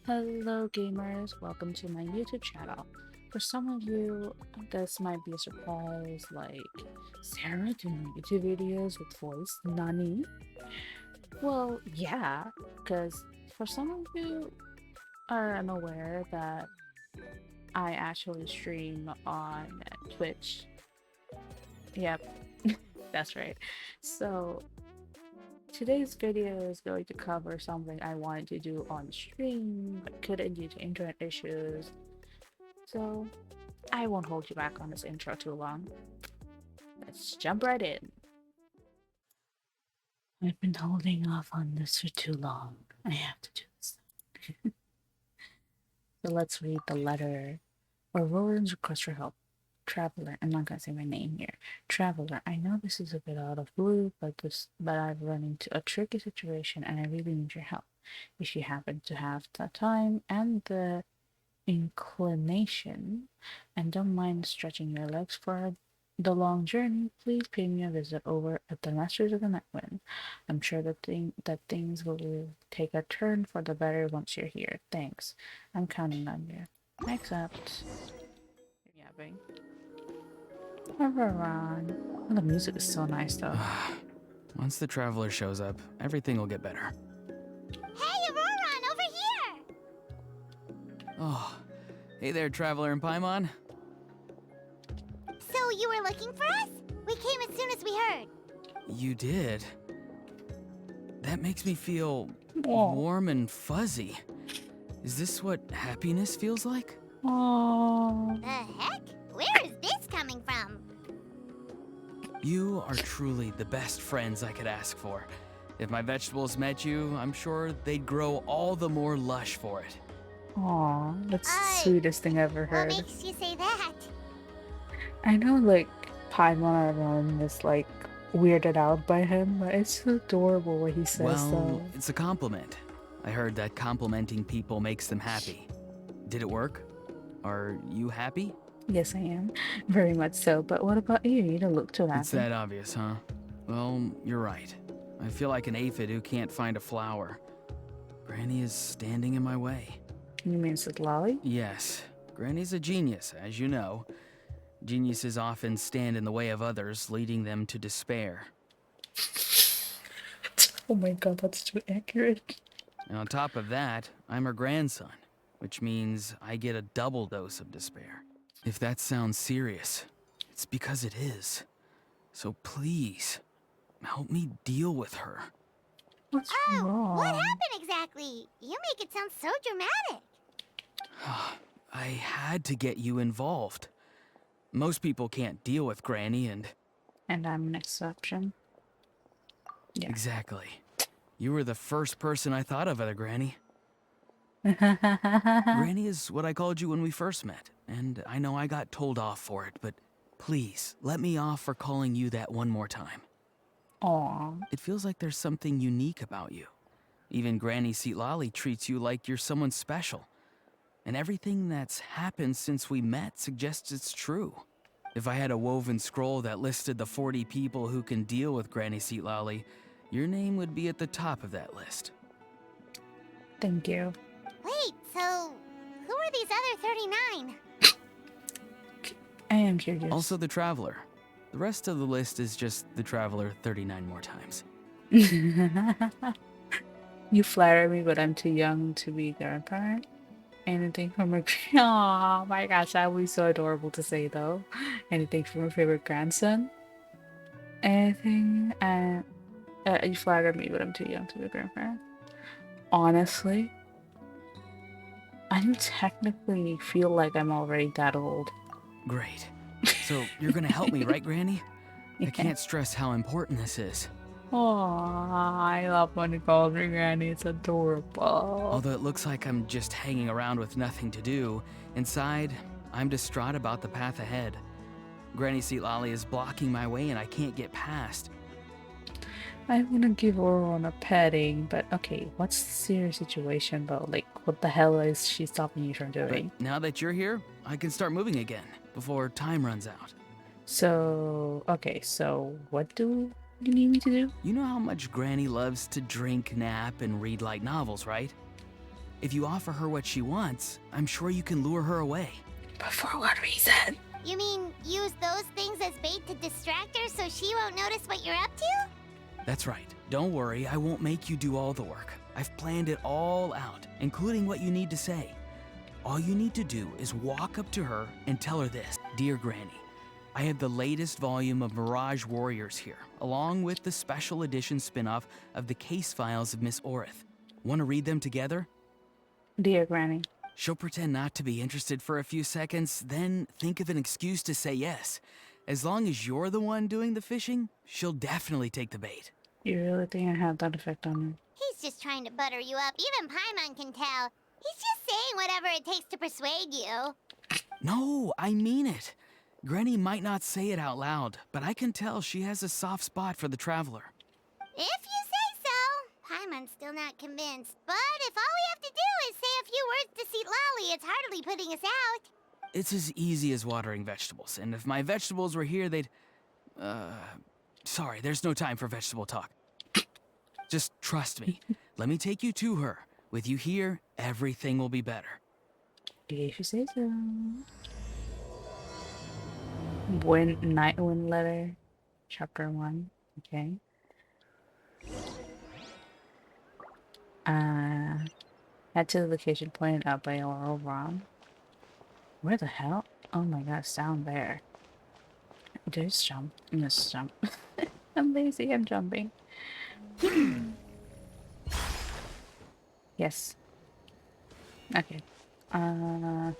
Hello gamers, welcome to my YouTube channel. For some of you, this might be a surprise, like, Sarah doing YouTube videos with voice, Nani? Well, yeah, because for some of you are unaware that I actually stream on Twitch. Yep, that's right. So, today's video is going to cover something I wanted to do on stream, but couldn't due to internet issues. So, I won't hold you back on this intro too long. Let's jump right in. I've been holding off on this for too long. I have to do this. So let's read the letter. Auroran's request for help. Traveler, I'm not gonna say my name here. Traveler, I know this is a bit out of blue, but I've run into a tricky situation and I really need your help. If you happen to have the time and the inclination and don't mind stretching your legs for the long journey, please pay me a visit over at the Masters of the Nightwind. I'm sure that things will take a turn for the better once you're here. Thanks. I'm counting on you. Accept. Yapping. Everyone. Oh, the music is so nice though. Once the traveler shows up, everything will get better. Hey, Auroran, over here! Oh, hey there, traveler in Paimon. So you were looking for us? We came as soon as we heard. You did? That makes me feel Whoa. warm and fuzzy. Is this what happiness feels like? Oh. The heck? Where is this coming from? You are truly the best friends I could ask for. If my vegetables met you, I'm sure they'd grow all the more lush for it. Aw, that's the sweetest thing I've ever What heard. makes you say that? I know, like, Paimon everyone is, like, weirded out by him, but it's so adorable what he says, Well, though. it's a compliment. I heard that complimenting people makes them happy. Did it work? Are you happy? Yes, I am. Very much so. But what about you? You don't look too It's happy. that obvious, huh? Well, you're right. I feel like an aphid who can't find a flower. Granny is standing in my way. You mean Lolly? Yes, Granny's a genius, as you know. Geniuses often stand in the way of others, leading them to despair. Oh my god, that's too accurate. And on top of that, I'm her grandson, which means I get a double dose of despair. If that sounds serious, it's because it is. So please, help me deal with her. What's Oh, what wrong? happened exactly? You make it sound so dramatic. I had to get you involved. Most people can't deal with Granny and... And I'm an exception. Yeah. Exactly. You were the first person I thought of, other Granny. Granny is what I called you when we first met, and I know I got told off for it, but please, let me off for calling you that one more time. Aw. It feels like there's something unique about you. Even Granny Seatlali treats you like you're someone special. And everything that's happened since we met suggests it's true. If I had a woven scroll that listed the 40 people who can deal with Granny Seatlali, your name would be at the top of that list. Thank you. Wait, so who are these other 39? I am curious. Also the Traveler. The rest of the list is just the Traveler 39 more times. You flatter me, but I'm too young to be grandparent. Anything from a oh my gosh, that would be so adorable to say though. Anything from a favorite grandson? Anything? You flatter me, but I'm too young to be a grandparent. Honestly, I technically feel like I'm already that old. Great. So you're gonna help me, right, Granny? Yeah. I can't stress how important this is. Aw, I love when you call me Granny. It's adorable. Although it looks like I'm just hanging around with nothing to do, inside, I'm distraught about the path ahead. Granny Seatlali is blocking my way and I can't get past. I want to give Auron a petting, but okay, what's the serious situation though? Like, what the hell is she stopping you from doing? But now that you're here, I can start moving again, before time runs out. So, okay, so what do you need me to do? You know how much Granny loves to drink, nap, and read light novels, right? If you offer her what she wants, I'm sure you can lure her away. But for what reason? You mean use those things as bait to distract her so she won't notice what you're up to? That's right. Don't worry, I won't make you do all the work. I've planned it all out, including what you need to say. All you need to do is walk up to her and tell her this. Dear Granny, I have the latest volume of Mirage Warriors here, along with the special edition spin-off of the case files of Miss Orith. Want to read them together? Dear Granny. She'll pretend not to be interested for a few seconds, then think of an excuse to say yes. As long as you're the one doing the fishing, she'll definitely take the bait. You really think I have that effect on her? He's just trying to butter you up. Even Paimon can tell. He's just saying whatever it takes to persuade you. No, I mean it. Granny might not say it out loud, but I can tell she has a soft spot for the traveler. If you say so. Paimon's still not convinced. But if all we have to do is say a few words to Seat Lolly, it's hardly putting us out. It's as easy as watering vegetables, and if my vegetables were here, they'd... Sorry, there's no time for vegetable talk. Just trust me. Let me take you to her. With you here, everything will be better. If you say so. Night Wind Letter, Chapter 1. Okay. Head to the location pointed out by Oral Ron. Where the hell? Oh my god, it's down there. Just jump. Just jump. I'm lazy, I'm jumping. Yes. Okay. You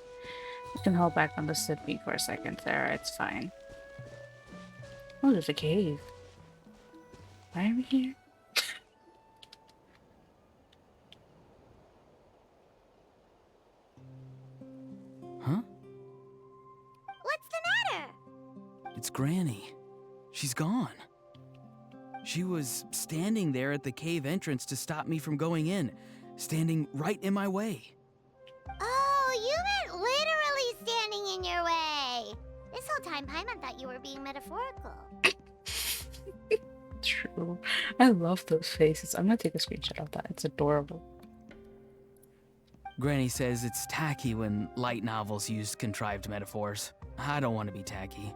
can hold back on the sippy for a second, Sarah. It's fine. Oh, there's a cave. Why are we here? Huh? What's the matter? It's Granny. She's gone. She was standing there at the cave entrance to stop me from going in, standing right in my way. Oh, you meant literally standing in your way. This whole time, Paimon thought you were being metaphorical. True. I love those faces. I'm gonna take a screenshot of that. It's adorable. Granny says it's tacky when light novels use contrived metaphors. I don't want to be tacky.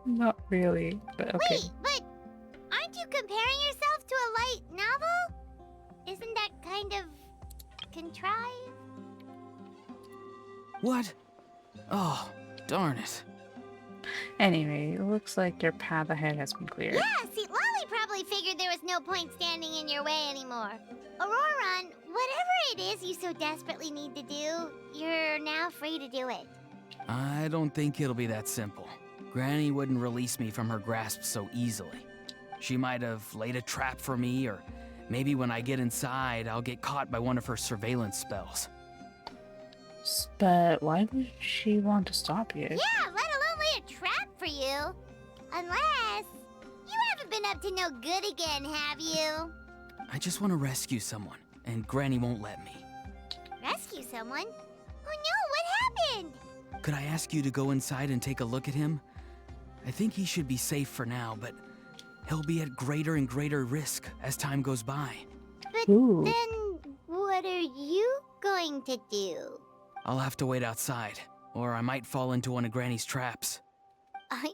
Not really, but okay. Wait, but aren't you comparing yourself to a light novel? Isn't that kind of contrived? What? Oh, darn it. Anyway, it looks like your path ahead has been cleared. Yeah, see, Lolly probably figured there was no point standing in your way anymore. Auroron, whatever it is you so desperately need to do, you're now free to do it. I don't think it'll be that simple. Granny wouldn't release me from her grasp so easily. She might have laid a trap for me, or maybe when I get inside, I'll get caught by one of her surveillance spells. But why would she want to stop you? Yeah, let alone lay a trap for you. Unless you haven't been up to no good again, have you? I just want to rescue someone, and Granny won't let me. Rescue someone? Oh no, what happened? Could I ask you to go inside and take a look at him? I think he should be safe for now, but he'll be at greater and greater risk as time goes by. But Ooh. then what are you going to do? I'll have to wait outside, or I might fall into one of Granny's traps.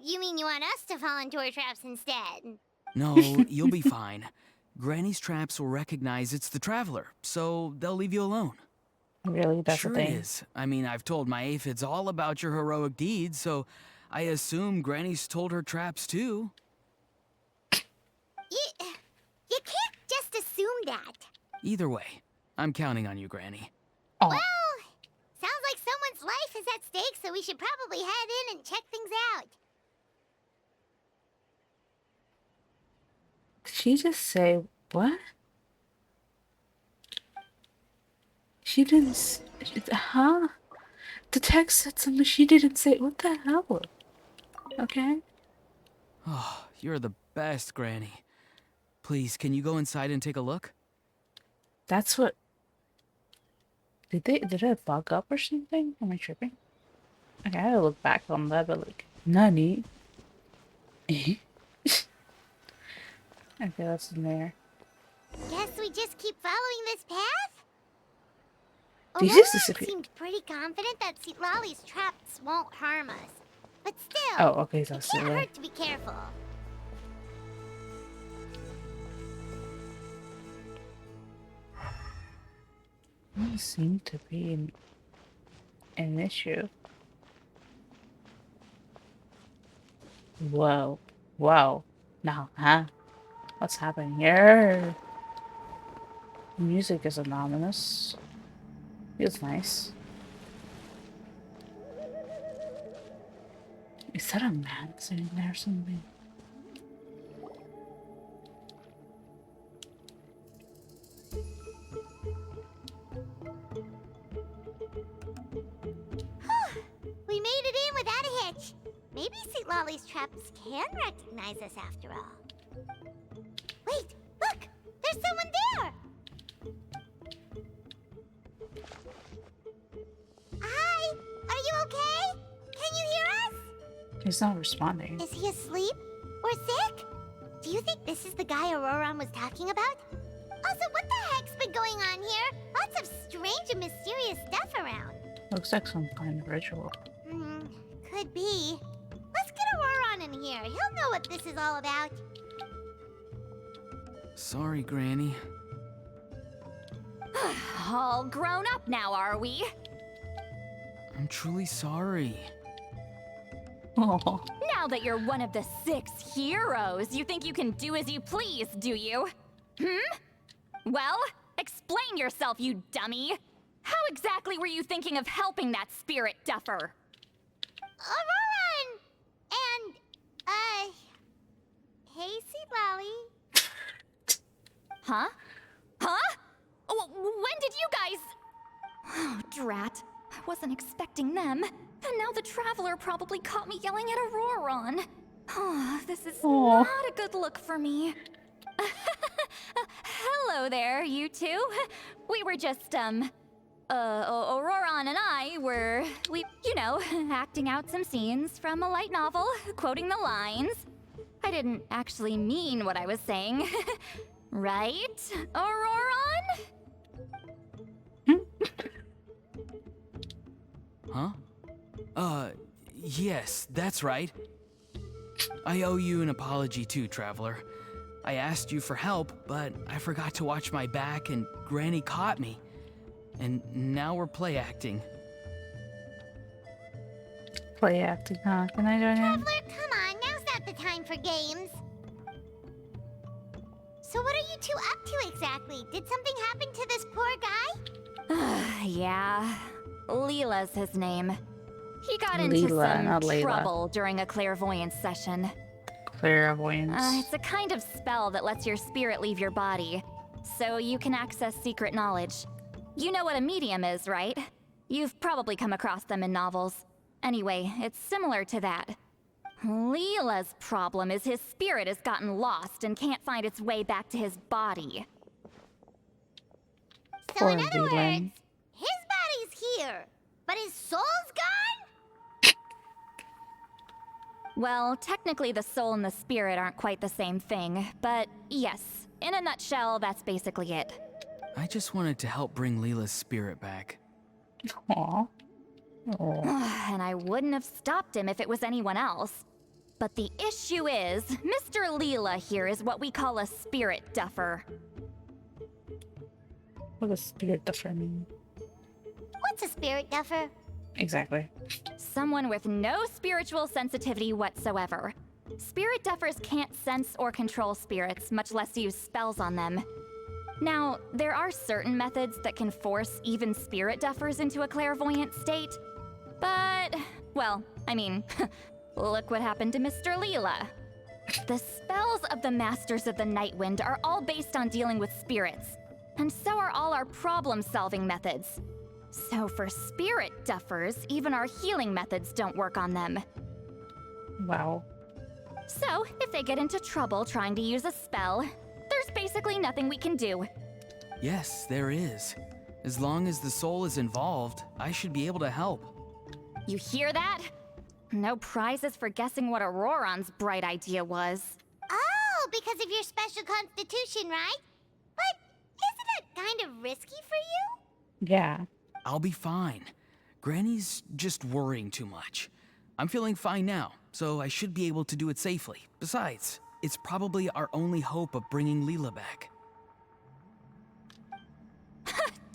You mean you want us to fall into her traps instead? No, you'll be fine. Granny's traps will recognize it's the traveler, so they'll leave you alone. Really? That's Sure the it thing. is. I mean, I've told my aphids all about your heroic deeds, so I assume Granny's told her traps too. You can't just assume that. Either way, I'm counting on you, Granny. Oh, Well, sounds like someone's life is at stake, so we should probably head in and check things out. did she just say what? She didn't. Huh? The text said something she didn't say. What the hell? Okay. Oh, you're the best, Granny. Please, can you go inside and take a look? That's what. Did it bug up or something? Am I tripping? Okay, I gotta look back on that, but like, Nani? Eh? Okay, that's in there. Guess we just keep following this path? These Aurora disappear. seemed pretty confident that Lolly's traps won't harm us. But still, Oh, okay, so it can't silly. hurt to be careful. Doesn't seem to be an issue. Whoa. Whoa. No, huh? What's happening here? Music is anonymous. Feels nice. Is that a man sitting there or something? We made it in without a hitch. Maybe St. Lolly's traps can recognize us after all. Wait, look! There's someone there! Hi! Are you okay? Can you hear us? He's not responding. Is he asleep? Or sick? Do you think this is the guy Auroran was talking about? Also, what the heck's been going on here? Lots of strange and mysterious stuff around. Looks like some kind of ritual. Could be. Let's get Auroran in here. He'll know what this is all about. Sorry, Granny. All grown up now, are we? I'm truly sorry. Oh, Now that you're one of the 6 heroes, you think you can do as you please, do you? Well, explain yourself, you dummy! How exactly were you thinking of helping that spirit duffer? Auroran! And, hey, St. Lolly. Huh? Huh? When did you guys... Oh, drat. I wasn't expecting them. And now the Traveler probably caught me yelling at Auroran. Oh, this is Aw. not a good look for me. Hello there, you two. We were just, Auroran and I were, acting out some scenes from a light novel, quoting the lines. I didn't actually mean what I was saying. Right, Auroran? Huh? Yes, that's right. I owe you an apology too, Traveler. I asked you for help, but I forgot to watch my back and Granny caught me. And now we're play acting. play acting, huh? Can I join in? Traveler, come on. Now's not the time for games. So what are you two up to exactly? Did something happen to this poor guy? Yeah. Leela's his name. He got into Leela, not some Layla. trouble during a clairvoyance session. Clairvoyance. It's a kind of spell that lets your spirit leave your body, so you can access secret knowledge. You know what a medium is, right? You've probably come across them in novels. Anyway, it's similar to that. Leela's problem is his spirit has gotten lost and can't find its way back to his body. So Poor in other Leela. words, his body's here, but his soul's gone? Well, technically the soul and the spirit aren't quite the same thing, but yes, in a nutshell, that's basically it. I just wanted to help bring Leela's spirit back. Aw. Aw. And I wouldn't have stopped him if it was anyone else. But the issue is, Mr. Leela here is what we call a spirit duffer. What does spirit duffer mean? What's a spirit duffer? Exactly. Someone with no spiritual sensitivity whatsoever. Spirit duffers can't sense or control spirits, much less use spells on them. Now, there are certain methods that can force even spirit duffers into a clairvoyant state. But, well, I mean, look what happened to Mr. Leela. The spells of the Masters of the Nightwind are all based on dealing with spirits. And so are all our problem-solving methods. So for spirit duffers, even our healing methods don't work on them. Wow. So, if they get into trouble trying to use a spell, there's basically nothing we can do. Yes, there is. As long as the soul is involved, I should be able to help. You hear that? No prizes for guessing what Auroran's bright idea was. Oh, because of your special constitution, right? But isn't it kind of risky for you? Yeah. I'll be fine. Granny's just worrying too much. I'm feeling fine now, so I should be able to do it safely. Besides, it's probably our only hope of bringing Leela back.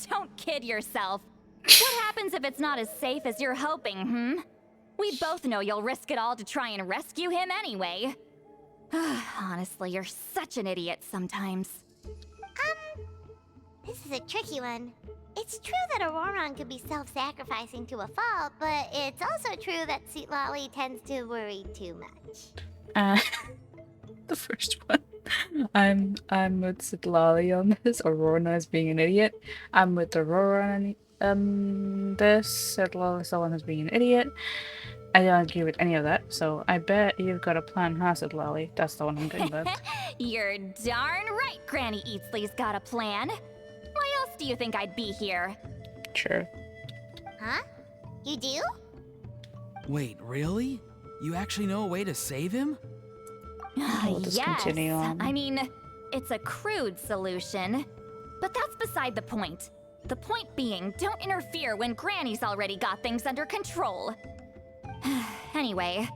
Don't kid yourself. What happens if it's not as safe as you're hoping, We both know you'll risk it all to try and rescue him anyway. Honestly, you're such an idiot sometimes. This is a tricky one. It's true that Auroron could be self-sacrificing to a fault, but it's also true that Sweet Lolly tends to worry too much. The first one. I'm with Sitlali on this. Aurora is being an idiot. I'm with Aurora on this. Sitlali is the one who's being an idiot. I don't agree with any of that, so I bet you've got a plan, huh, Sitlali? That's the one I'm going with. You're darn right Granny Eatsley's got a plan. Why else do you think I'd be here? Sure. Huh? You do? Wait, really? You actually know a way to save him? We'll just continue on. I mean, it's a crude solution, but that's beside the point. The point being, don't interfere when Granny's already got things under control. Anyway,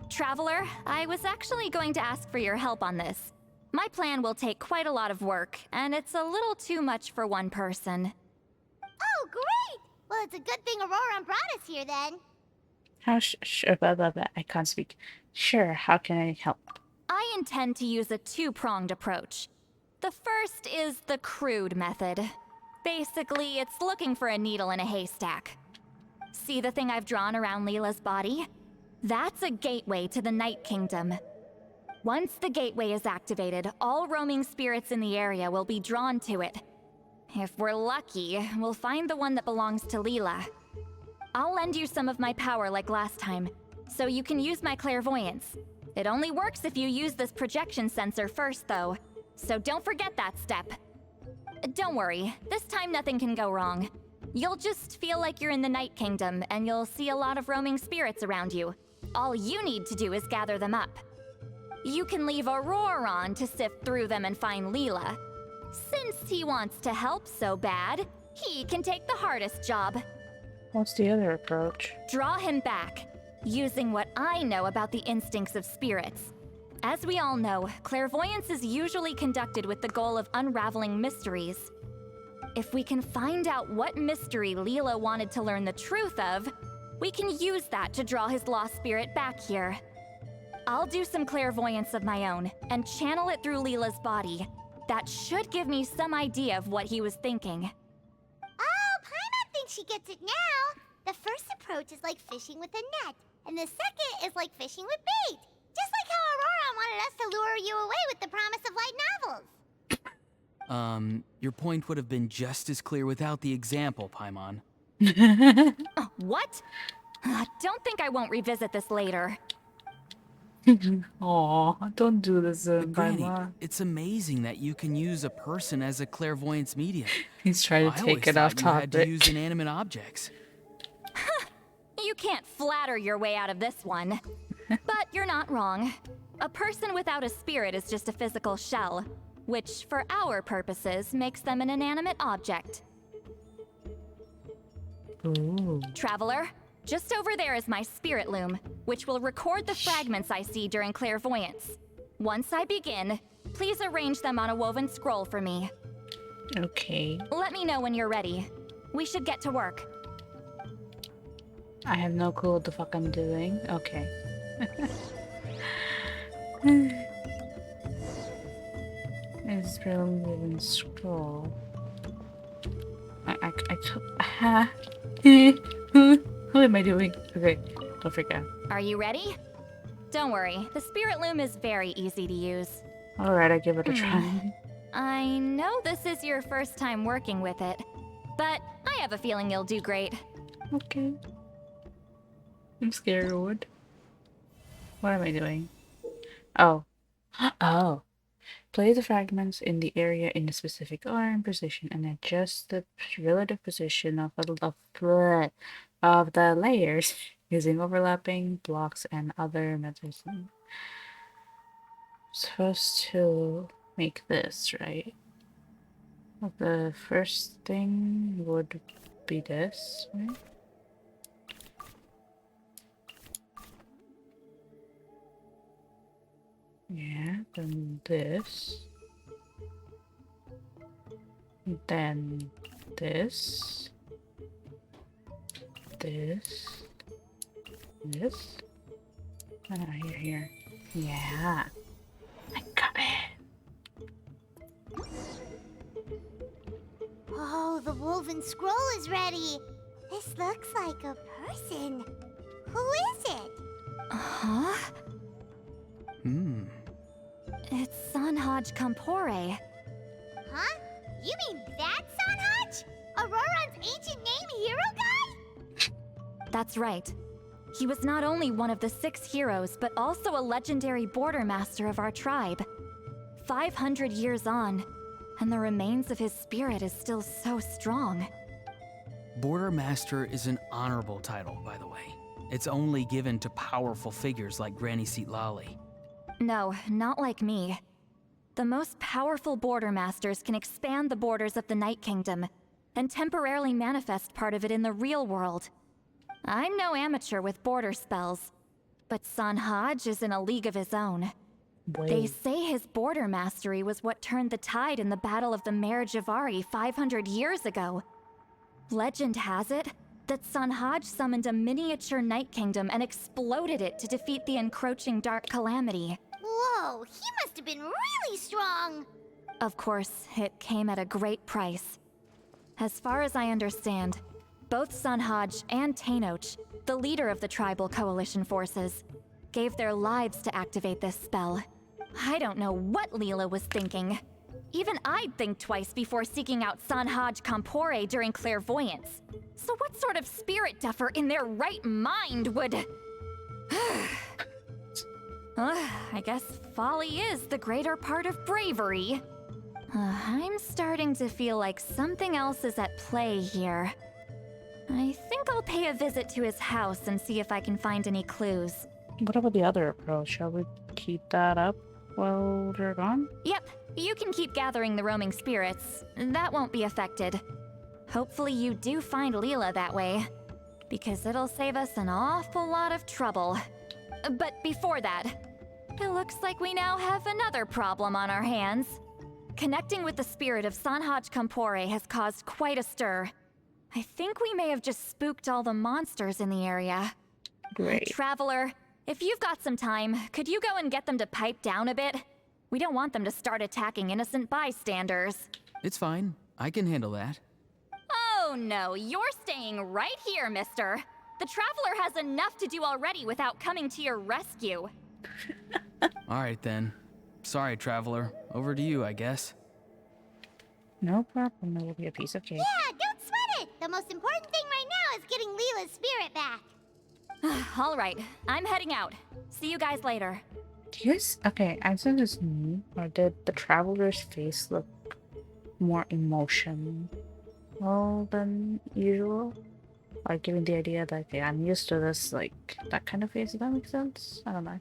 Traveler, I was actually going to ask for your help on this. My plan will take quite a lot of work, and it's a little too much for one person. Oh, great! Well, it's a good thing Auroron brought us here then. How blah, blah, blah. I can't speak. Sure, how can I help? I intend to use a two-pronged approach. The first is the crude method. Basically, it's looking for a needle in a haystack. See the thing I've drawn around Leela's body? That's a gateway to the Night Kingdom. Once the gateway is activated, all roaming spirits in the area will be drawn to it. If we're lucky, we'll find the one that belongs to Leela. I'll lend you some of my power like last time, so you can use my clairvoyance. It only works if you use this projection sensor first, though, so don't forget that step. Don't worry, this time nothing can go wrong. You'll just feel like you're in the Night Kingdom, and you'll see a lot of roaming spirits around you. All you need to do is gather them up. You can leave Auroron to sift through them and find Leela. Since he wants to help so bad, he can take the hardest job. What's the other approach? Draw him back, using what I know about the instincts of spirits. As we all know, clairvoyance is usually conducted with the goal of unraveling mysteries. If we can find out what mystery Leela wanted to learn the truth of, we can use that to draw his lost spirit back here. I'll do some clairvoyance of my own and channel it through Leela's body. That should give me some idea of what he was thinking. Oh, Paimon thinks she gets it now. The first approach is like fishing with a net, and the second is like fishing with bait. Just like how Auroron wanted us to lure you away with the promise of light novels. Your point would have been just as clear without the example, Paimon. What? Don't think I won't revisit this later. Aw, don't do this, Granny, Paimon. it's amazing that you can use a person as a clairvoyance medium. He's trying to take it off You had to topic. use inanimate objects. You can't flatter your way out of this one. But you're not wrong. A person without a spirit is just a physical shell, which for our purposes makes them an inanimate object. Ooh. Traveler, just over there is my spirit loom, which will record the fragments I see during clairvoyance. Once I begin, please arrange them on a woven scroll for me. Okay. Let me know when you're ready. We should get to work. I have no clue what the fuck I'm doing. Okay. It's really moving scroll. I what am I doing? Okay, don't freak out. Are you ready? Don't worry, the spirit loom is very easy to use. Alright, I give it a try. I know this is your first time working with it, but I have a feeling you'll do great. Okay. I'm scared. What am I doing? Oh. Oh. Place the fragments in the area in a specific arm position and adjust the relative position of the layers using overlapping blocks and other methods. Supposed to make this, right? The first thing would be this, right? Yeah, then this. Then this. This. This. Here. Yeah. I got it. Oh, the woven scroll is ready. This looks like a person. Who is it? Huh? It's Sanhaj Kampore. Huh? You mean that Sanhaj? Auroran's ancient name hero guy? That's right. He was not only one of the 6 heroes, but also a legendary border master of our tribe. 500 years on, and the remains of his spirit is still so strong. Border Master is an honorable title, by the way. It's only given to powerful figures like Granny Seatlali. No, not like me. The most powerful border masters can expand the borders of the Night Kingdom and temporarily manifest part of it in the real world. I'm no amateur with border spells, but Sanhaj is in a league of his own. They Wait. say his border mastery was what turned the tide in the Battle of the Mare Javari 500 years ago. Legend has it that Sanhaj summoned a miniature Night Kingdom and exploded it to defeat the encroaching Dark Calamity. Whoa, he must have been really strong. Of course, it came at a great price. As far as I understand, both Sanhaj and Tainoch, the leader of the tribal coalition forces, gave their lives to activate this spell. I don't know what Leela was thinking. Even I'd think twice before seeking out Sanhaj Kampore during clairvoyance. So what sort of spirit duffer in their right mind would... I guess folly is the greater part of bravery. I'm starting to feel like something else is at play here. I think I'll pay a visit to his house and see if I can find any clues. What about the other approach? Shall we keep that up while they're gone? Yep, you can keep gathering the roaming spirits. That won't be affected. Hopefully you do find Leela that way, because it'll save us an awful lot of trouble. But before that, it looks like we now have another problem on our hands. Connecting with the spirit of Sanhaj Kampore has caused quite a stir. I think we may have just spooked all the monsters in the area. Great. Traveler, if you've got some time, could you go and get them to pipe down a bit? We don't want them to start attacking innocent bystanders. It's fine. I can handle that. Oh no, you're staying right here, mister. The Traveler has enough to do already without coming to your rescue. All right, then. Sorry, Traveler. Over to you, I guess. No problem. It will be a piece of cake. Yeah, don't sweat it. The most important thing right now is getting Leela's spirit back. All right, I'm heading out. See you guys later. Yes. Okay. Answer this new, or did the traveler's face look more emotional than usual? Like giving the idea that okay, I'm used to this, like that kind of face. Does that make sense? I don't know.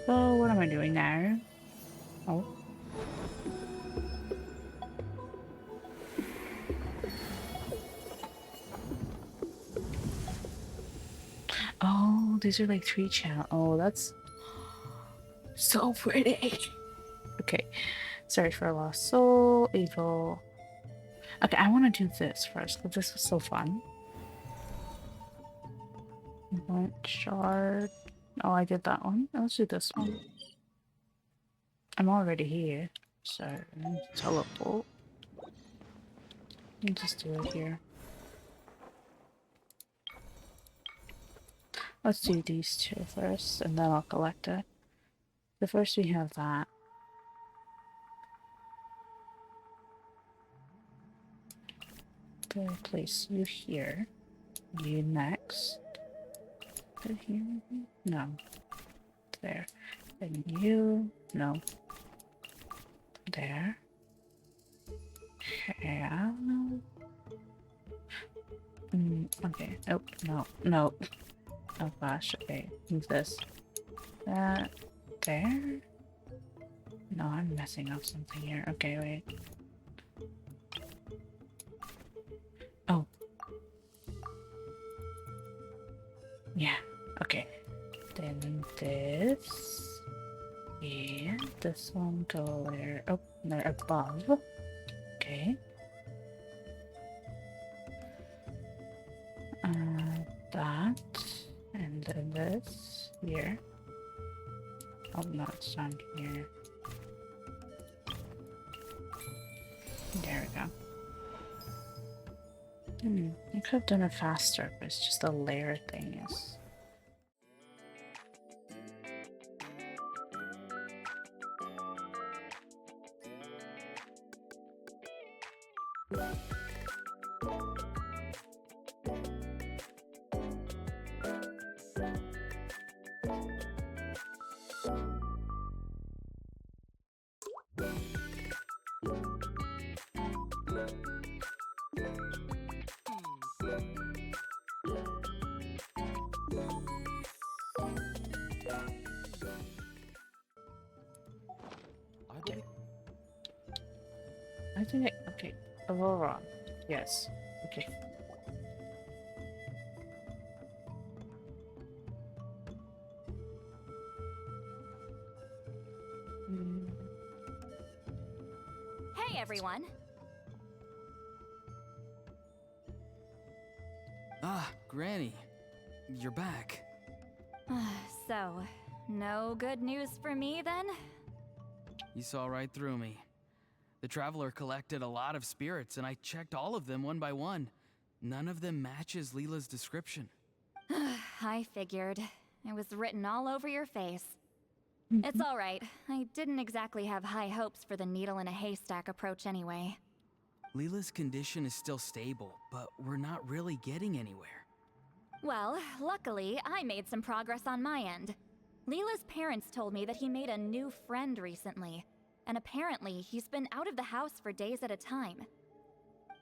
So what am I doing now? Oh. Oh, these are like 3 channel. Oh, that's so pretty. Okay, search for a lost soul, evil. Okay, I want to do this first because this was so fun. One shard. Oh, I did that one. Let's do this one. I'm already here, so teleport. Let me just do it here. Let's do these 2 first, and then I'll collect it. The first we have that. Okay, place you here. You next. Put it here? No. There. Then you. No. There. Yeah. Okay. Oh, no. No. Oh gosh, okay. Who's this? That there? No, I'm messing up something here. Okay, wait. Oh. Yeah, okay. Then this. Yeah, this one go where? Oh, no, above. Okay. That. And then this here. Oh, no, it's down here. There we go. I could have done it faster, but it's just a layer thing is. I think I, okay. Aurora. Yes. Okay. Hey, everyone. Ah, Granny. You're back. So, no good news for me then? You saw right through me. The Traveler collected a lot of spirits, and I checked all of them one by one. None of them matches Leela's description. I figured. It was written all over your face. It's alright. I didn't exactly have high hopes for the needle in a haystack approach anyway. Leela's condition is still stable, but we're not really getting anywhere. Well, luckily, I made some progress on my end. Leela's parents told me that he made a new friend recently, and apparently he's been out of the house for days at a time.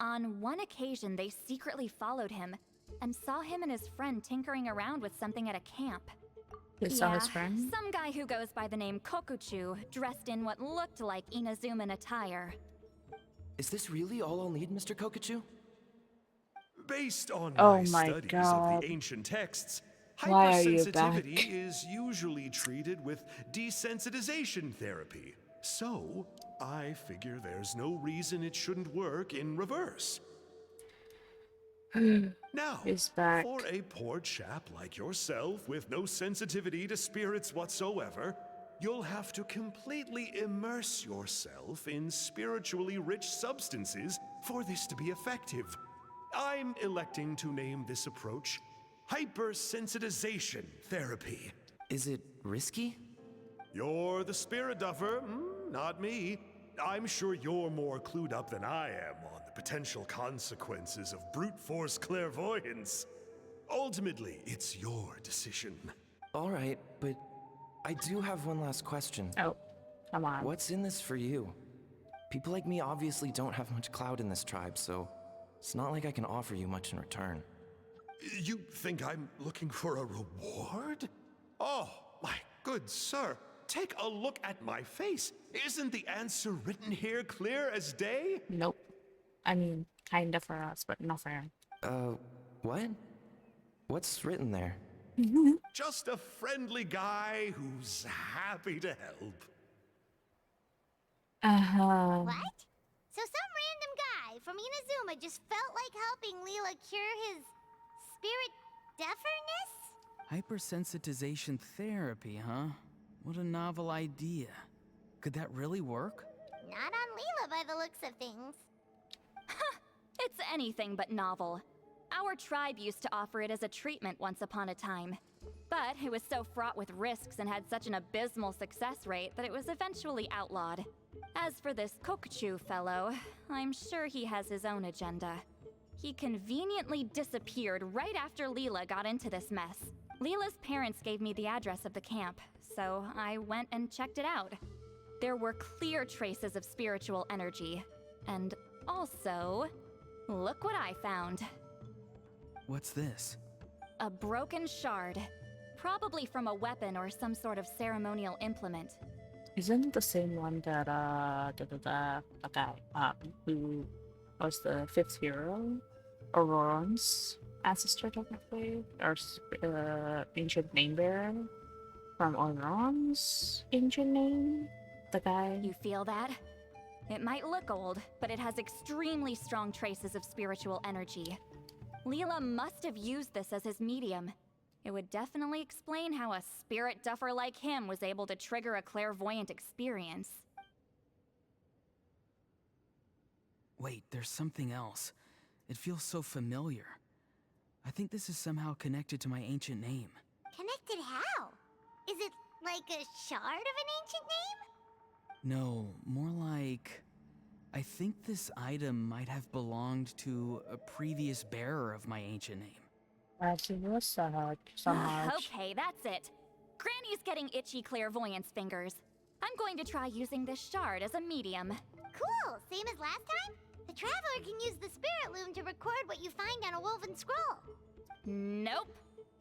On one occasion, they secretly followed him and saw him and his friend tinkering around with something at a camp. They saw his friend? Some guy who goes by the name Kokuchu, dressed in what looked like Inazuman attire. Is this really all I'll need, Mr. Kokuchu? Based on Oh my my studies God. of the ancient texts, Why are you hypersensitivity back? is usually treated with desensitization therapy. So, I figure there's no reason it shouldn't work in reverse. Now, He's back. for a poor chap like yourself with no sensitivity to spirits whatsoever, you'll have to completely immerse yourself in spiritually rich substances for this to be effective. I'm electing to name this approach hypersensitization therapy. Is it risky? You're the spirit duffer, not me. I'm sure you're more clued up than I am on the potential consequences of brute force clairvoyance. Ultimately, it's your decision. All right, but I do have one last question. Oh, come on. What's in this for you? People like me obviously don't have much clout in this tribe, so it's not like I can offer you much in return. You think I'm looking for a reward? Oh, my good sir, take a look at my face. Isn't the answer written here clear as day? Nope. I mean, kinda for us, but not for him. What? What's written there? Just a friendly guy who's happy to help. What? So some random guy from Inazuma just felt like helping Leela cure his spirit deaferness? Hypersensitization therapy, huh? What a novel idea. Could that really work? Not on Leela by the looks of things. It's anything but novel. Our tribe used to offer it as a treatment once upon a time. But it was so fraught with risks and had such an abysmal success rate that it was eventually outlawed. As for this Kokuchu fellow, I'm sure he has his own agenda. He conveniently disappeared right after Leela got into this mess. Leela's parents gave me the address of the camp, so I went and checked it out. There were clear traces of spiritual energy. And also, look what I found. What's this? A broken shard. Probably from a weapon or some sort of ceremonial implement. Isn't it the same one that the guy who was the fifth hero, Auron's ancestor technically, or ancient name bearer from Auron's ancient name? The guy. You feel that? It might look old, but it has extremely strong traces of spiritual energy. Leela must have used this as his medium. It would definitely explain how a spirit duffer like him was able to trigger a clairvoyant experience. Wait, there's something else. It feels so familiar. I think this is somehow connected to my ancient name. Connected how? Is it like a shard of an ancient name? No, more like... I think this item might have belonged to a previous bearer of my ancient name. Actually, was somehow. Okay, that's it. Granny's getting itchy clairvoyance fingers. I'm going to try using this shard as a medium. Cool, same as last time? The Traveler can use the Spirit Loom to record what you find on a woven scroll. Nope.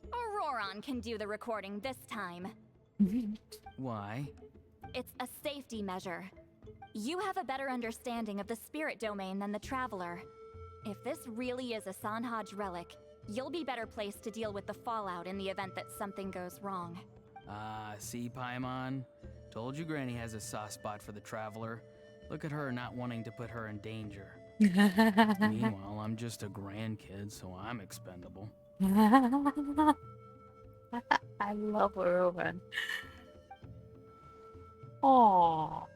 Auroron can do the recording this time. Why? It's a safety measure. You have a better understanding of the spirit domain than the Traveler. If this really is a Sanhaj relic, you'll be better placed to deal with the fallout in the event that something goes wrong. See, Paimon? Told you Granny has a soft spot for the Traveler. Look at her not wanting to put her in danger. Meanwhile, I'm just a grandkid, so I'm expendable. I love Rowan. Aww.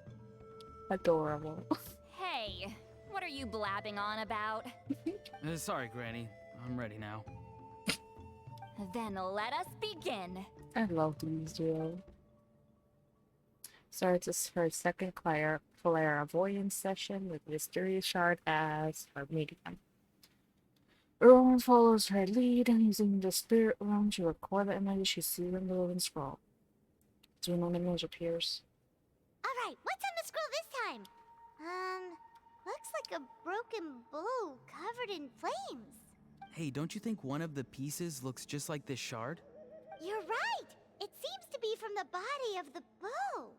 Adorable. Hey, what are you blabbing on about? Sorry, Granny. I'm ready now. Then let us begin. I love these duo. Starts her second clairvoyance session with Mystery Shard as her medium. Rowan follows her lead and using the spirit room to record the image she sees in the woven scroll. Soon an image appears. Alright, what's on the scroll this time? Looks like a broken bow covered in flames. Hey, don't you think one of the pieces looks just like this shard? You're right! It seems to be from the body of the bow.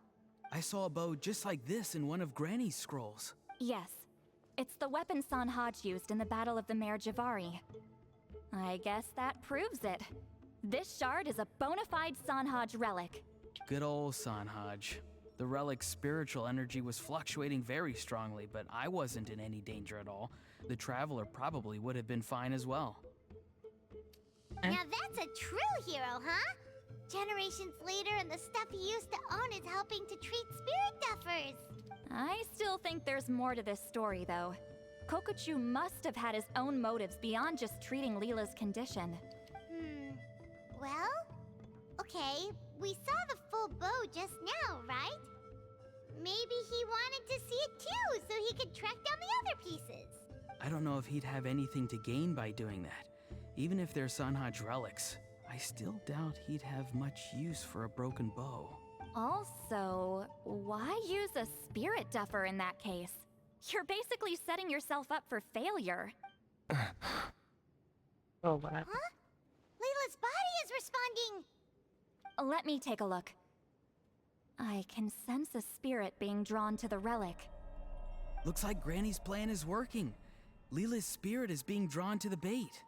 I saw a bow just like this in one of Granny's scrolls. Yes, it's the weapon Sanhaj used in the Battle of the Mare Javari. I guess that proves it. This shard is a bona fide Sanhaj relic. Good old Sanhaj. The relic's spiritual energy was fluctuating very strongly, but I wasn't in any danger at all. The Traveler probably would have been fine as well. Now that's a true hero, huh? Generations later and the stuff he used to own is helping to treat spirit duffers. I still think there's more to this story, though. Kokochu must have had his own motives beyond just treating Leela's condition. Well, okay, we saw the full bow just now, right? Maybe he wanted to see it too, so he could track down the other pieces. I don't know if he'd have anything to gain by doing that. Even if they're Sanhaj relics, I still doubt he'd have much use for a broken bow. Also, why use a spirit duffer in that case? You're basically setting yourself up for failure. Oh, wow. Huh? Layla's body is responding. Let me take a look. I can sense a spirit being drawn to the relic. Looks like Granny's plan is working. Leela's spirit is being drawn to the bait.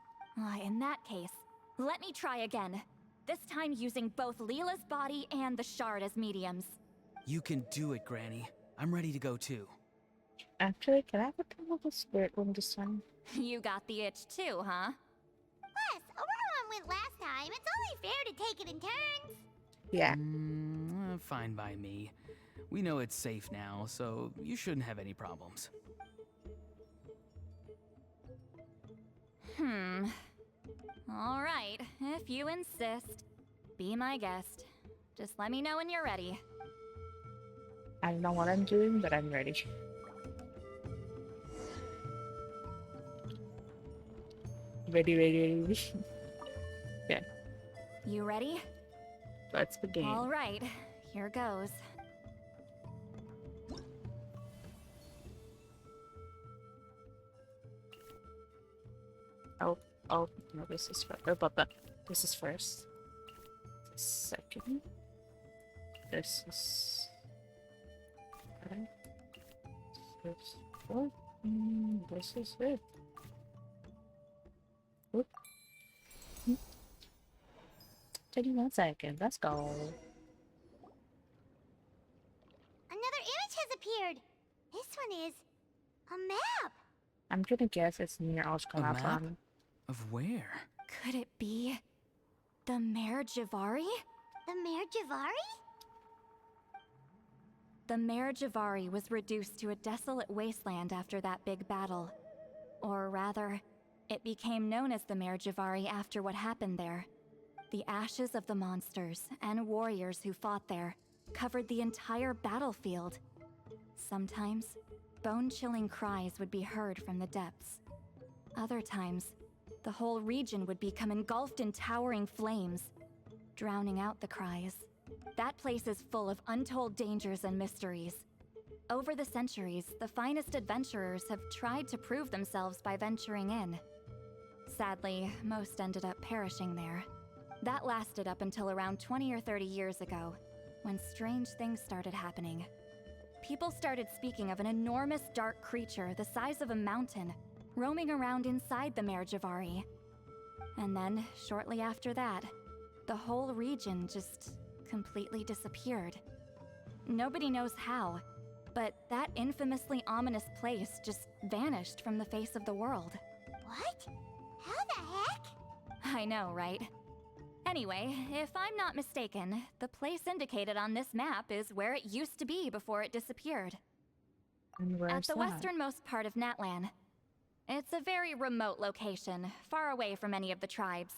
In that case, let me try again. This time using both Leela's body and the shard as mediums. You can do it, Granny. I'm ready to go too. Actually, can I have a turn of the spirit room this time? You got the itch too, huh? Plus, Auroron went last time. It's only fair to take it in turns. Yeah. Fine by me. We know it's safe now, so you shouldn't have any problems. All right, if you insist. Be my guest. Just let me know when you're ready. I don't know what I'm doing, but I'm ready. Ready. Yeah, You ready? let's begin. All right, here goes. Oh, no, this is right about that. This is first. Second. This is third. This is fourth. This is fifth. Oop. 31 seconds. Let's go. Another image has appeared. This one is a map. I'm gonna guess it's near A map? Oshkosh. Of where? Could it be the Mare Javari? The Mare Javari? The Mare Javari was reduced to a desolate wasteland after that big battle. Or rather, it became known as the Mare Javari after what happened there. The ashes of the monsters and warriors who fought there covered the entire battlefield. Sometimes, bone-chilling cries would be heard from the depths. Other times, the whole region would become engulfed in towering flames, drowning out the cries. That place is full of untold dangers and mysteries. Over the centuries, the finest adventurers have tried to prove themselves by venturing in. Sadly, most ended up perishing there. That lasted up until around 20 or 30 years ago, when strange things started happening. People started speaking of an enormous dark creature the size of a mountain, roaming around inside the Mare Javari. And then, shortly after that, the whole region just completely disappeared. Nobody knows how, but that infamously ominous place just vanished from the face of the world. What? How the heck? I know, right? Anyway, if I'm not mistaken, the place indicated on this map is where it used to be before it disappeared. And where's At the that? westernmost part of Natlan. It's a very remote location, far away from any of the tribes.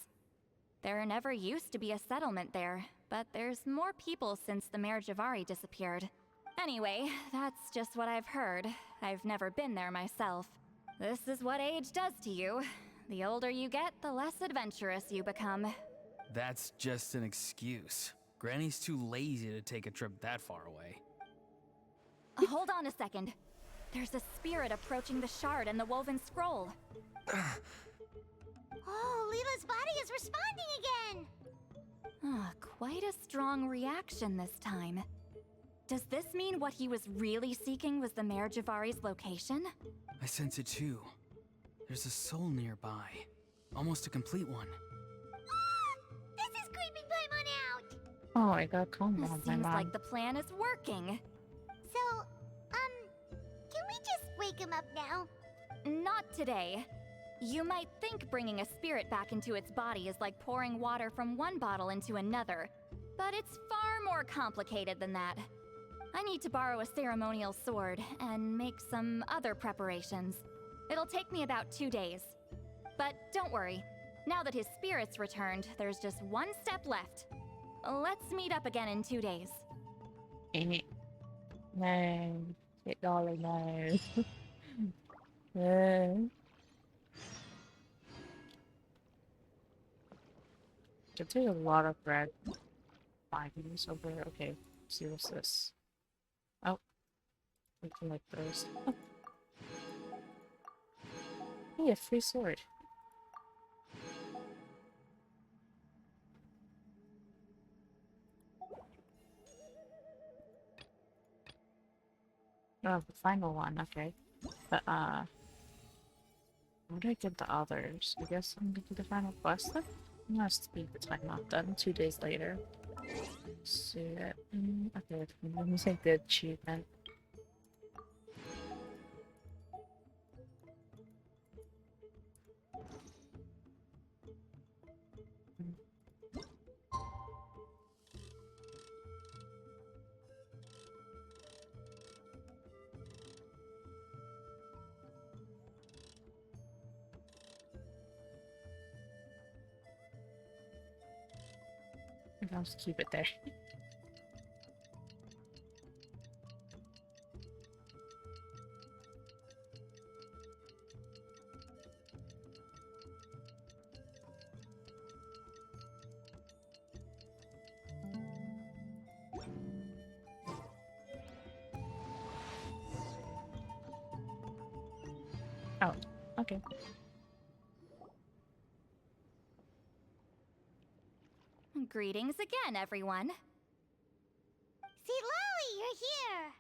There never used to be a settlement there, but there's more people since the Mare Javari disappeared. Anyway, that's just what I've heard. I've never been there myself. This is what age does to you. The older you get, the less adventurous you become. That's just an excuse. Granny's too lazy to take a trip that far away. Hold on a second. There's a spirit approaching the shard and the woven scroll. Oh, Leela's body is responding again. Quite a strong reaction this time. Does this mean what he was really seeking was the Mare Javari's location? I sense it too. There's a soul nearby. Almost a complete one. This is creeping Paimon out. Oh, I got calm down, my Seems mom. like the plan is working. So, can we just wake him up now? Not today. You might think bringing a spirit back into its body is like pouring water from one bottle into another, but it's far more complicated than that. I need to borrow a ceremonial sword and make some other preparations. It'll take me about 2 days. But don't worry, now that his spirit's returned, there's just one step left. Let's meet up again in 2 days. No. It darling, no. No. Could take a lot of bread. Items over here. Okay. Let's see what's this. Oh. We can like those. Oh. Hey, a free sword. Oh, the final one, okay. But, how do I get the others? I guess I'm gonna do the final quest then? I'm gonna speed the time up then, 2 days later. So, okay, let me take the achievement. I'll just keep it there. Oh, okay. Greetings again, everyone. See, Lolly, you're here.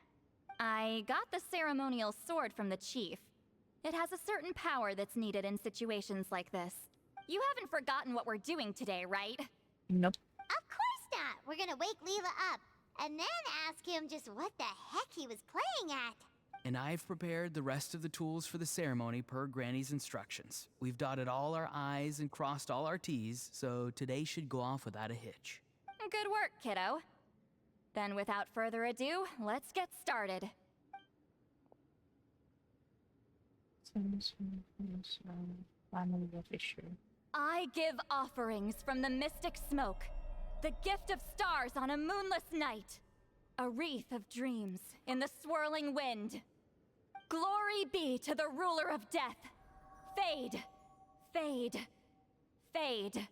I got the ceremonial sword from the chief. It has a certain power that's needed in situations like this. You haven't forgotten what we're doing today, right? Nope. Of course not. We're gonna wake Leela up and then ask him just what the heck he was playing at. And I've prepared the rest of the tools for the ceremony per Granny's instructions. We've dotted all our I's and crossed all our T's, so today should go off without a hitch. Good work, kiddo. Then without further ado, let's get started. Family of issue. I give offerings from the mystic smoke, the gift of stars on a moonless night, a wreath of dreams in the swirling wind. Glory be to the ruler of death. Fade, fade, fade.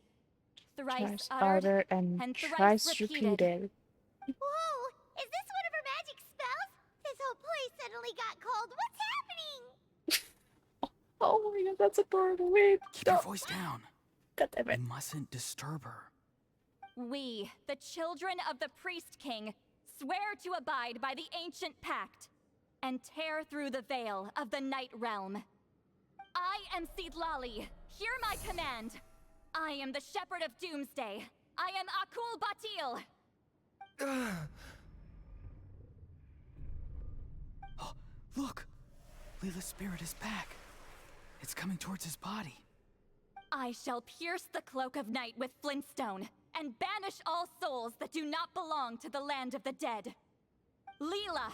Thrice Thrice uttered uttered and thrice thrice repeated. repeated. Whoa! Is this one of her magic spells? This whole place suddenly got cold. What's happening? Oh my god, that's a bird. Wait, Keep your stop. voice down. God damn We it. mustn't disturb her. We, the children of the Priest King, swear to abide by the ancient pact and tear through the veil of the Night Realm. I am Seedlali. Hear my command. I am the Shepherd of Doomsday. I am Akul Batil. Oh, look! Leela's spirit is back. It's coming towards his body. I shall pierce the cloak of night with flintstone and banish all souls that do not belong to the land of the dead. Leela,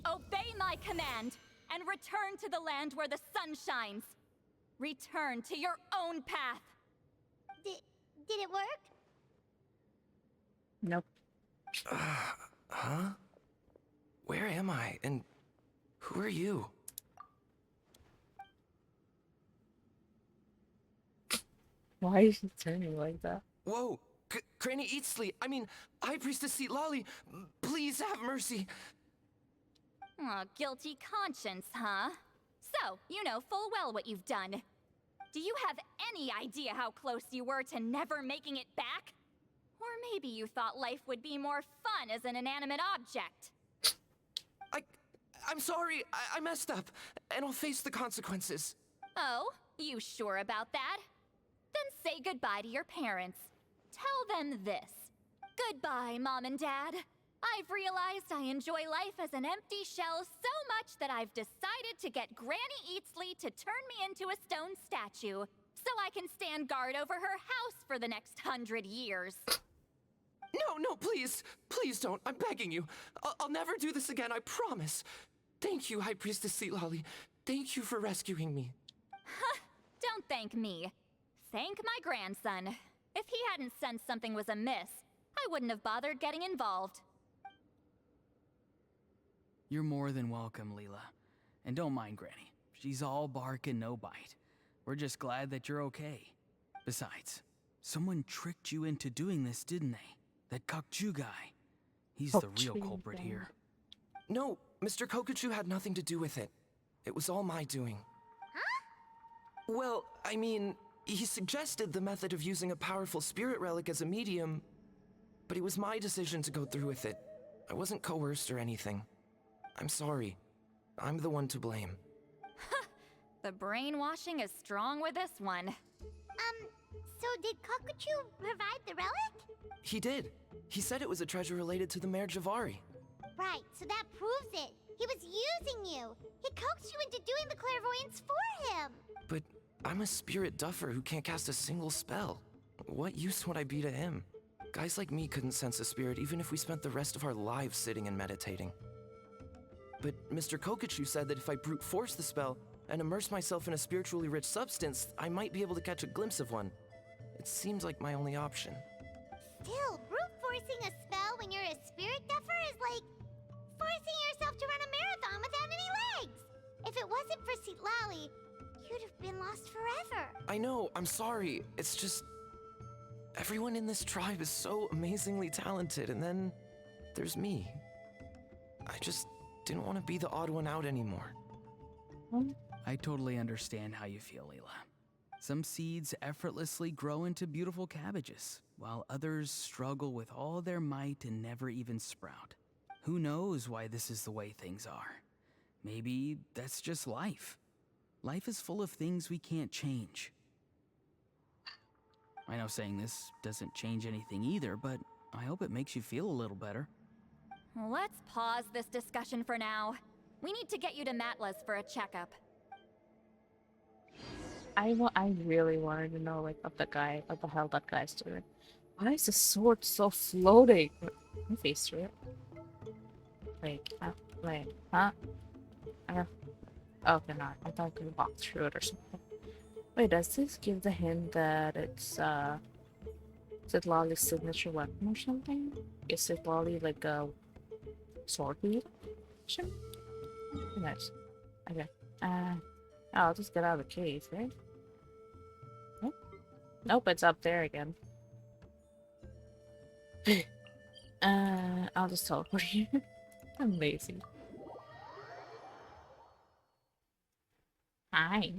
obey my command and return to the land where the sun shines. Return to your own path. Did it work? Nope. Huh? Where am I? And who are you? Why is he turning like that? Whoa! Granny Eatsley! I mean, High Priestess Lolly! Please have mercy! Aw, guilty conscience, huh? So, you know full well what you've done. Do you have any idea how close you were to never making it back? Or maybe you thought life would be more fun as an inanimate object. I'm sorry, I messed up, and I'll face the consequences. Oh, you sure about that? Then say goodbye to your parents. Tell them this. Goodbye, Mom and Dad. I've realized I enjoy life as an empty shell so much that I've decided to get Granny Eatsley to turn me into a stone statue, so I can stand guard over her house for the next 100 years. No, please! Please don't, I'm begging you. I'll never do this again, I promise. Thank you, High Priestess Lolly. Thank you for rescuing me. Don't thank me. Thank my grandson. If he hadn't sensed something was amiss, I wouldn't have bothered getting involved. You're more than welcome, Leela. And don't mind Granny. She's all bark and no bite. We're just glad that you're okay. Besides, someone tricked you into doing this, didn't they? That Kokju guy. He's the real Kokju culprit guy. here. No, Mr. Kokuchu had nothing to do with it. It was all my doing. Huh? Well, I mean, he suggested the method of using a powerful spirit relic as a medium, but it was my decision to go through with it. I wasn't coerced or anything. I'm sorry. I'm the one to blame. The brainwashing is strong with this one. So did Kokuchu provide the relic? He did. He said it was a treasure related to the Mare Javari. Right, so that proves it. He was using you. He coaxed you into doing the clairvoyance for him. But I'm a spirit duffer who can't cast a single spell. What use would I be to him? Guys like me couldn't sense a spirit even if we spent the rest of our lives sitting and meditating. But Mr. Kokuchu said that if I brute force the spell and immerse myself in a spiritually rich substance, I might be able to catch a glimpse of one. It seems like my only option. Still, brute forcing a spell when you're a spirit duffer is like forcing yourself to run a marathon without any legs. If it wasn't for Seedlali, you'd have been lost forever. I know, I'm sorry. It's just... everyone in this tribe is so amazingly talented, and then there's me. I just didn't want to be the odd one out anymore. I totally understand how you feel, Leela. Some seeds effortlessly grow into beautiful cabbages, while others struggle with all their might and never even sprout. Who knows why this is the way things are? Maybe that's just life. Life is full of things we can't change. I know saying this doesn't change anything either, but I hope it makes you feel a little better. Let's pause this discussion for now. We need to get you to Matla's for a checkup. I really wanted to know like what the hell that guy's doing. Why is the sword so floating? Let me face through it. Wait, huh? Okay, no, I thought I could walk through it or something. Wait, does this give the hint that it's is it Lolly's signature weapon or something? Is it Lolly like a sword wielder? Nice. Okay. I'll just get out of the cave, right? Nope. Nope, it's up there again. I'll just teleport here. I'm lazy. Hi.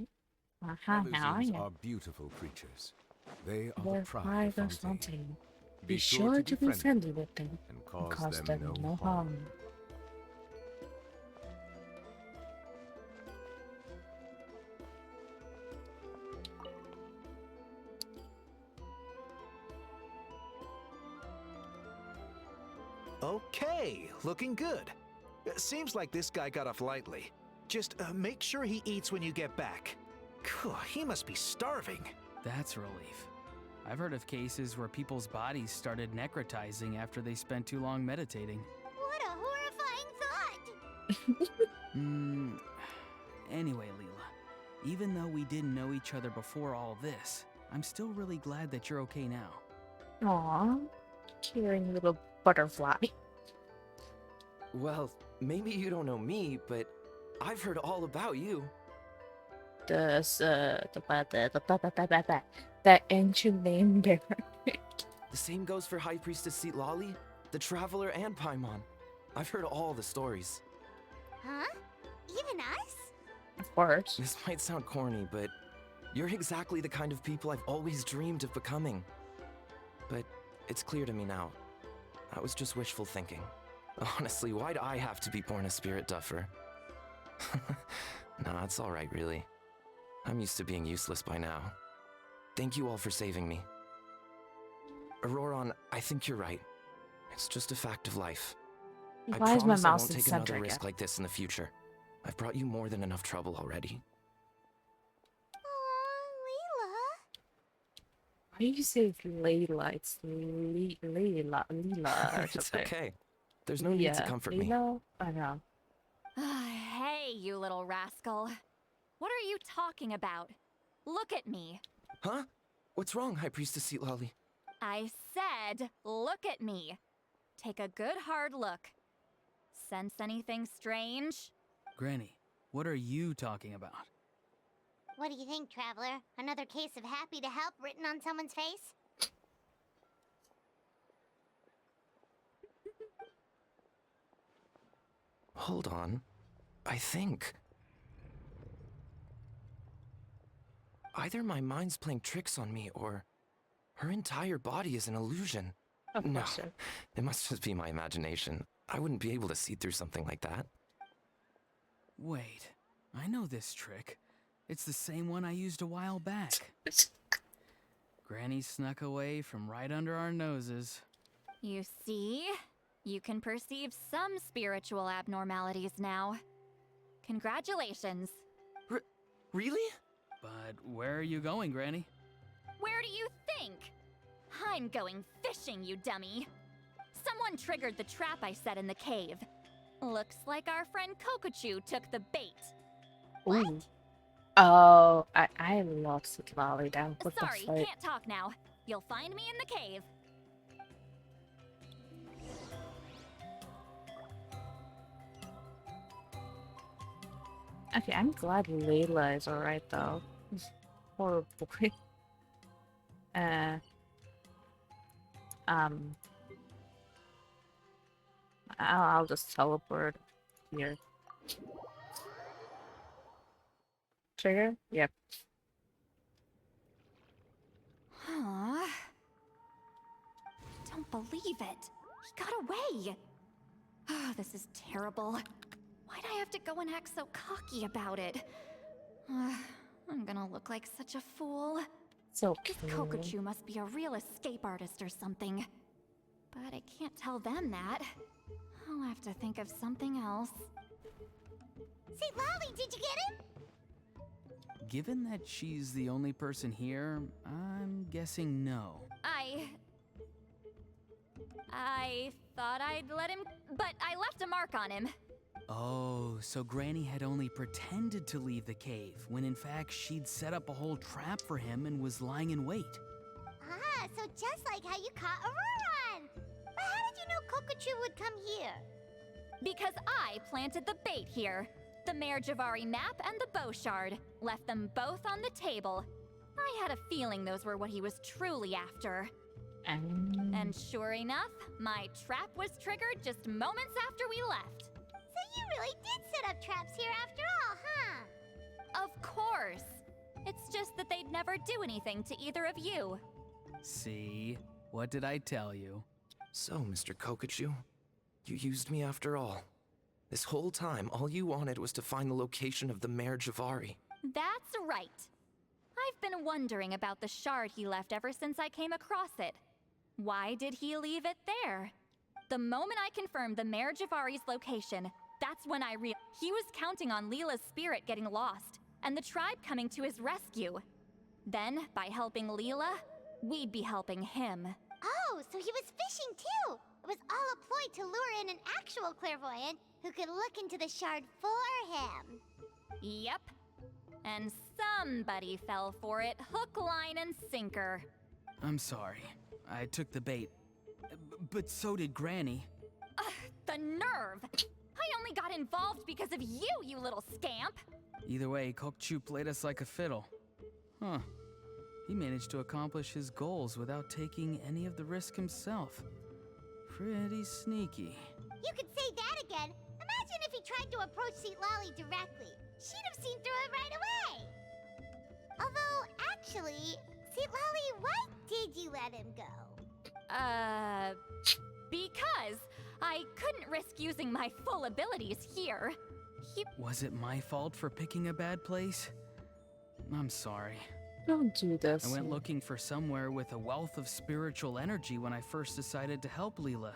How are Melusines you? are beautiful creatures. They are They're the pride pride of of Fontaine. Fontaine. Be sure to be friendly with them and and cause cause them no harm. Okay, looking good. Seems like this guy got off lightly. Just make sure he eats when you get back. He must be starving. That's a relief. I've heard of cases where people's bodies started necrotizing after they spent too long meditating. What a horrifying thought! Anyway, Leela, even though we didn't know each other before all this, I'm still really glad that you're okay now. Aww. Caring little butterfly. Well, maybe you don't know me, but I've heard all about you. The ancient name bearer. The same goes for High Priestess Lolly, the Traveler, and Paimon. I've heard all the stories. Huh? Even us? Of course. This might sound corny, but you're exactly the kind of people I've always dreamed of becoming. But it's clear to me now. That was just wishful thinking. Honestly, why'd I have to be born a spirit duffer? Nah, it's alright, really. I'm used to being useless by now. Thank you all for saving me. Auroron, I think you're right. It's just a fact of life. Why is my promise I mouse won't in take center another again? risk like this in the future. I've brought you more than enough trouble already. Aw, Why do you say it's Layla? It's Leela or It's something. okay. There's no need to comfort me. Leela? I know. Hey, you little rascal. What are you talking about? Look at me. Huh? What's wrong, High Priestess Lolly? I said, look at me. Take a good hard look. Sense anything strange? Granny, what are you talking about? What do you think, Traveler? Another case of happy to help written on someone's face? Hold on. I think... either my mind's playing tricks on me, or her entire body is an illusion. Of No, course, sir. it must just be my imagination. I wouldn't be able to see through something like that. Wait, I know this trick. It's the same one I used a while back. Granny snuck away from right under our noses. You see? You can perceive some spiritual abnormalities now. Congratulations. Really? But where are you going, Granny? Where do you think? I'm going fishing, you dummy. Someone triggered the trap I set in the cave. Looks like our friend Kokochu took the bait. Ooh. Oh, I lost it, Lolly. Down. What Sorry, the fuck? can't talk now. You'll find me in the cave. Okay, I'm glad Layla is alright though. This poor boy. I'll just teleport here. Trigger? Yep. Huh? can't believe it. He got away. Oh, this is terrible. Why'd I have to go and act so cocky about it? I'm gonna look like such a fool. It's okay. This Kokochu must be a real escape artist or something. But I can't tell them that. I'll have to think of something else. Say, Lolly, did you get him? Given that she's the only person here, I'm guessing no. I thought I'd let him, but I left a mark on him. Oh, so Granny had only pretended to leave the cave, when in fact she'd set up a whole trap for him and was lying in wait. Ah, so just like how you caught Auroron. But how did you know Kokochu would come here? Because I planted the bait here. The Mare Javari map and the bow shard. Left them both on the table. I had a feeling those were what he was truly after. And sure enough, my trap was triggered just moments after we left. So you really did set up traps here after all, huh? Of course. It's just that they'd never do anything to either of you. See? What did I tell you? So, Mr. Kokochu, you used me after all. This whole time, all you wanted was to find the location of the Mare Javari. That's right. I've been wondering about the shard he left ever since I came across it. Why did he leave it there? The moment I confirmed the Mare Javari's location, that's when I realized he was counting on Leela's spirit getting lost, and the tribe coming to his rescue. Then, by helping Leela, we'd be helping him. Oh, so he was fishing too! It was all a ploy to lure in an actual clairvoyant who could look into the shard for him. Yep. And somebody fell for it, hook, line, and sinker. I'm sorry. I took the bait. But so did Granny. The nerve! I only got involved because of you, you little scamp! Either way, Kokchu played us like a fiddle. Huh. He managed to accomplish his goals without taking any of the risk himself. Pretty sneaky. You could say that again. Imagine if he tried to approach Lolly directly. She'd have seen through it right away. Although, actually, Lolly, why did you let him go? Because I couldn't risk using my full abilities here. Was it my fault for picking a bad place? I'm sorry. Don't do this. I went looking for somewhere with a wealth of spiritual energy when I first decided to help Leela,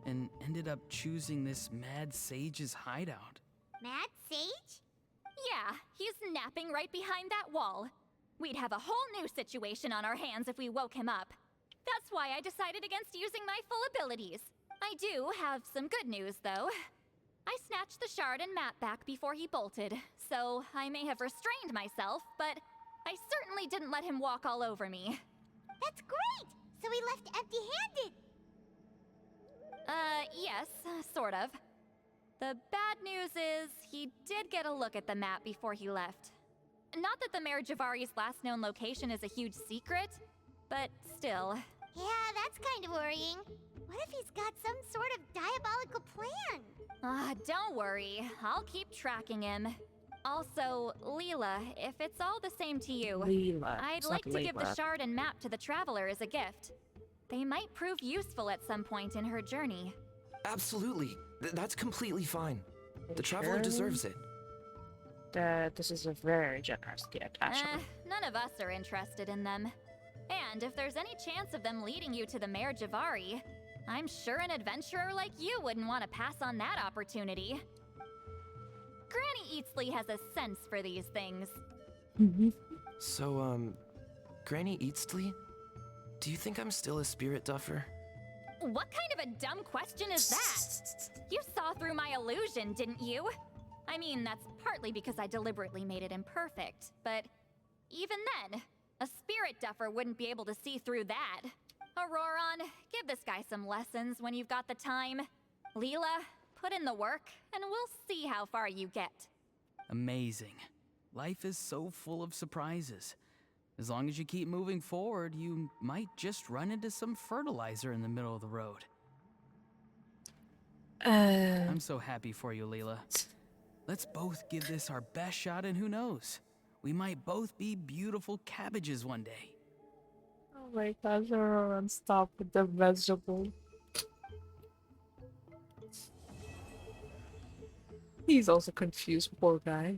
and ended up choosing this mad sage's hideout. Mad Sage? Yeah, he's napping right behind that wall. We'd have a whole new situation on our hands if we woke him up. That's why I decided against using my full abilities. I do have some good news, though. I snatched the shard and map back before he bolted, so I may have restrained myself, but I certainly didn't let him walk all over me. That's great! So he left empty-handed! Yes, sort of. The bad news is, he did get a look at the map before he left. Not that the Mare Javari's last known location is a huge secret, but still. Yeah, that's kind of worrying. What if he's got some sort of diabolical plan? Don't worry. I'll keep tracking him. Also, Leela, if it's all the same to you, Leela. I'd It's like not to give the Layla. shard and map to the Traveler as a gift. They might prove useful at some point in her journey. Absolutely. That's completely fine. The Traveler Sure. deserves it. This is a very generous gift, actually. None of us are interested in them. And if there's any chance of them leading you to the Mare Javari, I'm sure an adventurer like you wouldn't want to pass on that opportunity. Granny Eatsley has a sense for these things. So, Granny Eatsley? Do you think I'm still a spirit duffer? What kind of a dumb question is that? You saw through my illusion, didn't you? I mean, that's partly because I deliberately made it imperfect, but even then, a spirit duffer wouldn't be able to see through that. Auroron, give this guy some lessons when you've got the time. Leela, put in the work, and we'll see how far you get. Amazing. Life is so full of surprises. As long as you keep moving forward, you might just run into some fertilizer in the middle of the road. I'm so happy for you, Leela. Let's both give this our best shot, and who knows? We might both be beautiful cabbages one day. Oh my gosh, everyone stop with the vegetable. He's also confused, poor guy.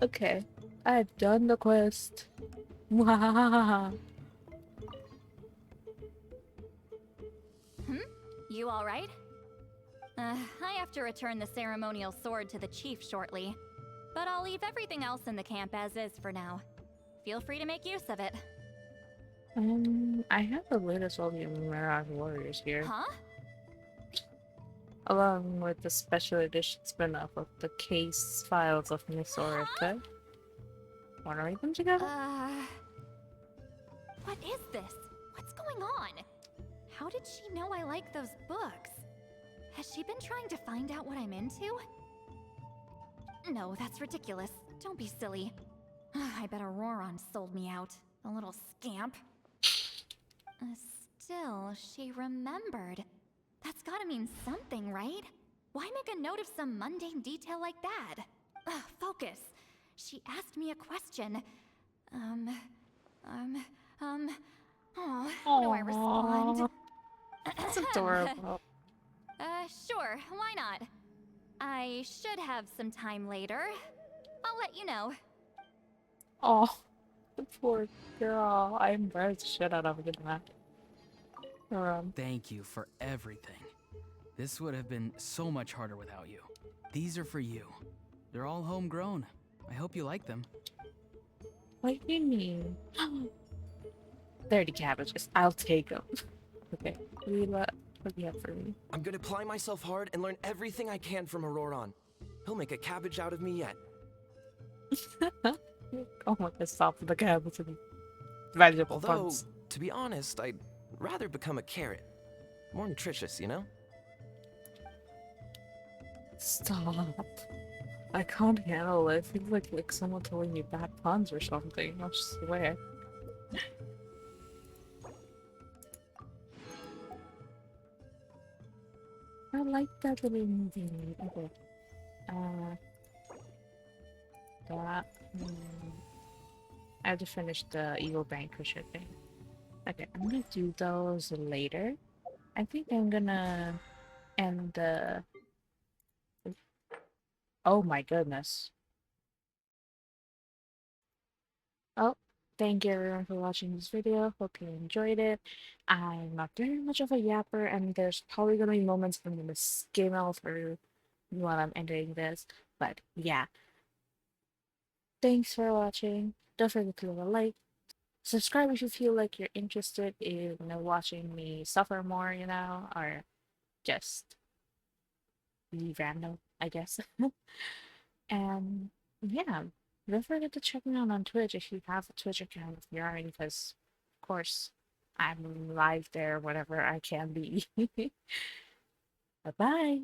Okay, I've done the quest. Mwahahaha. You alright? I have to return the ceremonial sword to the chief shortly. But I'll leave everything else in the camp as is for now. Feel free to make use of it. I have the latest volume Mirage Warriors here, Huh? along with the special edition spin-off of the case files of Miss Orica. Wanna read them together? What is this? What's going on? How did she know I like those books? Has she been trying to find out what I'm into? No, that's ridiculous. Don't be silly. I bet Auroron sold me out. The little scamp. Still, she remembered. That's gotta mean something, right? Why make a note of some mundane detail like that? Focus. She asked me a question. Oh, how do I respond? That's adorable. Sure, why not? I should have some time later. I'll let you know. Oh, the poor girl. I embarrassed the shit out of her, didn't I? Thank you for everything. This would have been so much harder without you. These are for you. They're all homegrown. I hope you like them. What do you mean? 30 cabbages. I'll take them. Okay, Leela, what do you have for me? I'm gonna apply myself hard and learn everything I can from Auroron. He'll make a cabbage out of me yet. Oh my god, stop with the cabbage and vegetable Although, puns. to be honest, I'd rather become a carrot. More nutritious, you know? Stop. I can't handle it. It feels like someone telling me bad puns or something. I swear. I like that little movie. Okay. That. I have to finish the Evil Banquet thing. Okay, I'm gonna do those later. I think I'm gonna end the. Oh my goodness. Oh, thank you everyone for watching this video. Hope you enjoyed it. I'm not very much of a yapper, and there's probably gonna be moments I'm gonna skim all through while I'm editing this. But yeah, thanks for watching. Don't forget to leave a like. Subscribe if you feel like you're interested in watching me suffer more, or just be random, I guess. And yeah, don't forget to check me out on Twitch if you have a Twitch account if you're already, because of course I'm live there whenever I can be. Bye bye.